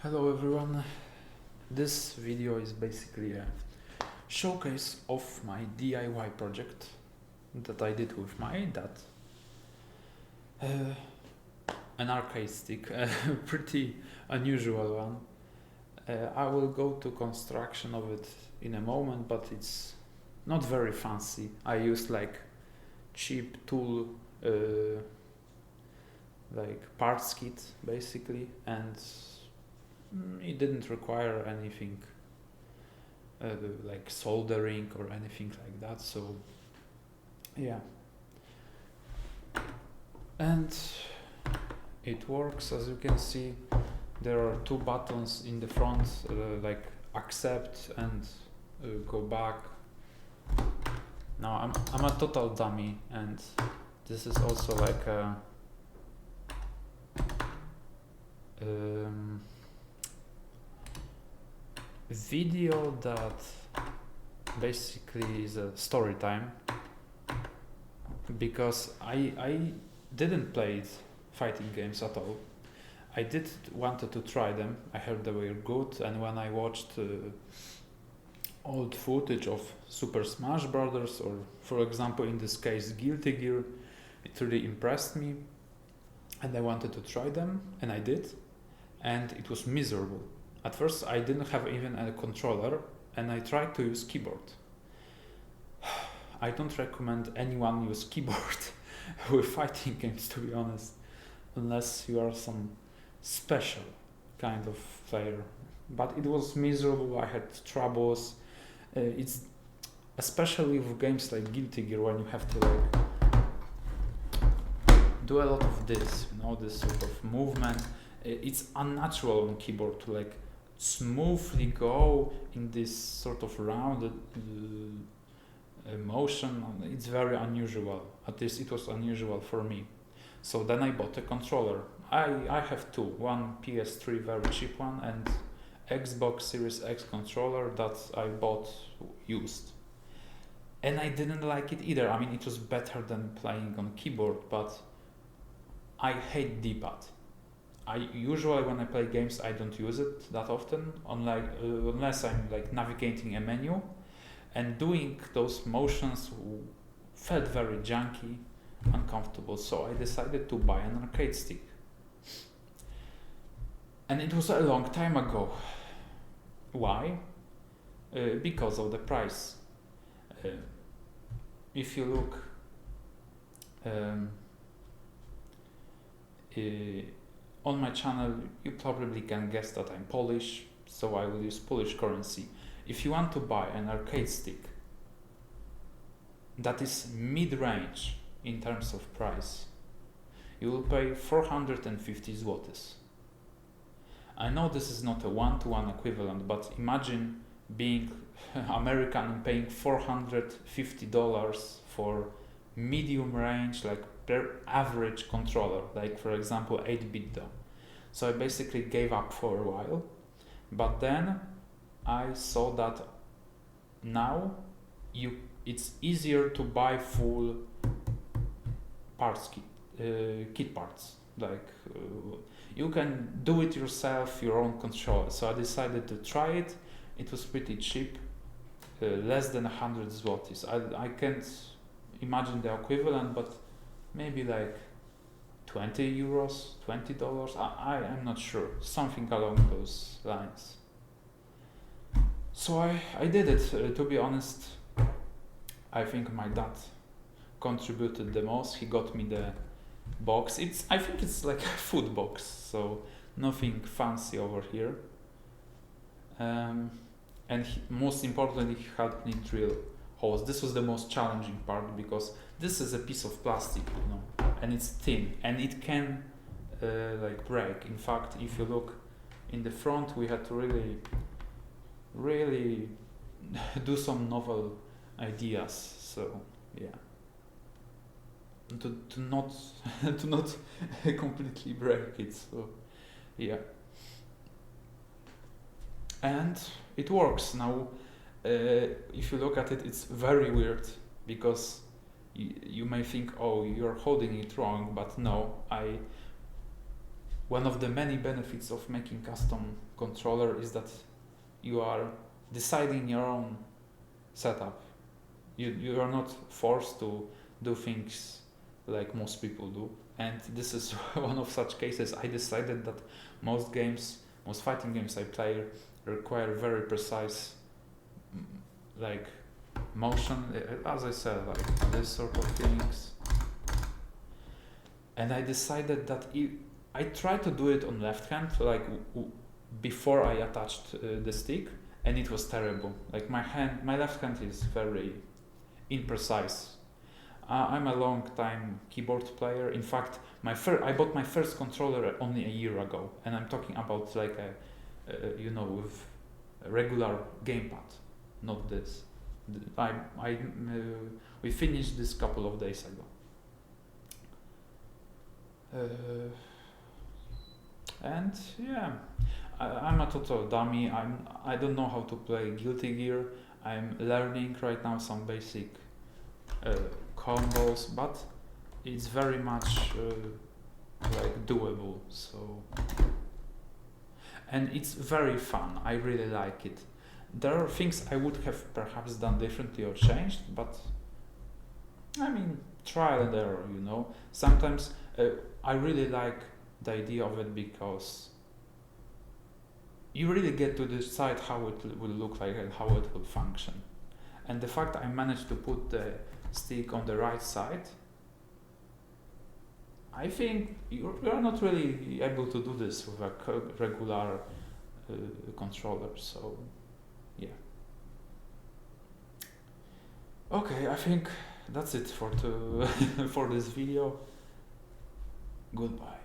Hello everyone, this video is basically a showcase of my DIY project that I did with my dad. An arcade stick, a pretty unusual one. I will go to construction of it in a moment, but it's not very fancy. I used like cheap tool, like parts kit basically, and it didn't require anything like soldering or anything like that, so yeah. And it works. As you can see, there are two buttons in the front, like accept and go back. Now I'm a total dummy, and this is also like a video that basically is a story time, because I didn't play fighting games at all. I did wanted to try them. I heard they were good, and when I watched old footage of Super Smash Brothers, or for example in this case Guilty Gear, it really impressed me, and I wanted to try them, and I did, and it was miserable. At first I didn't have even a controller, and I tried to use keyboard. I don't recommend anyone use keyboard with fighting games, to be honest, unless you are some special kind of player. But it was miserable. I had troubles. It's especially with games like Guilty Gear, when you have to like do a lot of this, this sort of movement. It's unnatural on keyboard to like smoothly go in this sort of rounded motion. It's very unusual. At least it was unusual for me. So then I bought a controller. I have two, one PS3 very cheap one, and Xbox Series X controller that I bought used. And I didn't like it either. I mean, it was better than playing on keyboard, but I hate D-pad. I usually, when I play games, I don't use it that often, unless I'm like navigating a menu, and doing those motions felt very janky, uncomfortable. So I decided to buy an arcade stick, and it was a long time ago. Why? Because of the price. If you look on my channel, you probably can guess that I'm Polish, so I will use Polish currency. If you want to buy an arcade stick that is mid-range in terms of price, you will pay 450 zlotys. I know this is not a one-to-one equivalent, but imagine being American and paying $450 for medium range, like per average controller, like for example 8-bit DOM. So I basically gave up for a while, but then I saw that now it's easier to buy full parts kit parts, like you can do it yourself, your own controller. So I decided to try it. It was pretty cheap, less than 100 zlotys. I can't imagine the equivalent, but maybe like 20 euros, $20. I'm not sure, something along those lines. So I did it. To be honest, I think my dad contributed the most. He got me the box. I think it's like a food box, so nothing fancy over here. And most importantly, he helped me drill holes. This was the most challenging part, because this is a piece of plastic, and it's thin, and it can like break. In fact, if you look in the front, we had to really do some novel ideas. So yeah, to not to not completely break it. So yeah, and it works now. If you look at it, it's very weird, because you may think, oh, you're holding it wrong, but no, one of the many benefits of making custom controller is that you are deciding your own setup. You are not forced to do things like most people do, and this is one of such cases. I decided that most fighting games I play require very precise like motion, as I said, like this sort of things. And I decided that I tried to do it on left hand, like before I attached the stick, and it was terrible. Like my left hand is very imprecise. I'm a long time keyboard player. In fact, I bought my first controller only a year ago, and I'm talking about like with a regular gamepad, not this. We finished this couple of days ago. And yeah, I'm a total dummy. I don't know how to play Guilty Gear. I'm learning right now some basic combos, but it's very much like doable. So, and it's very fun. I really like it. There are things I would have perhaps done differently or changed, but I mean, trial and error, you know. Sometimes I really like the idea of it because you really get to decide how it will look like and how it will function. And the fact I managed to put the stick on the right side, I think you're not really able to do this with a regular controller, so yeah. Okay, I think that's it for for this video. Goodbye.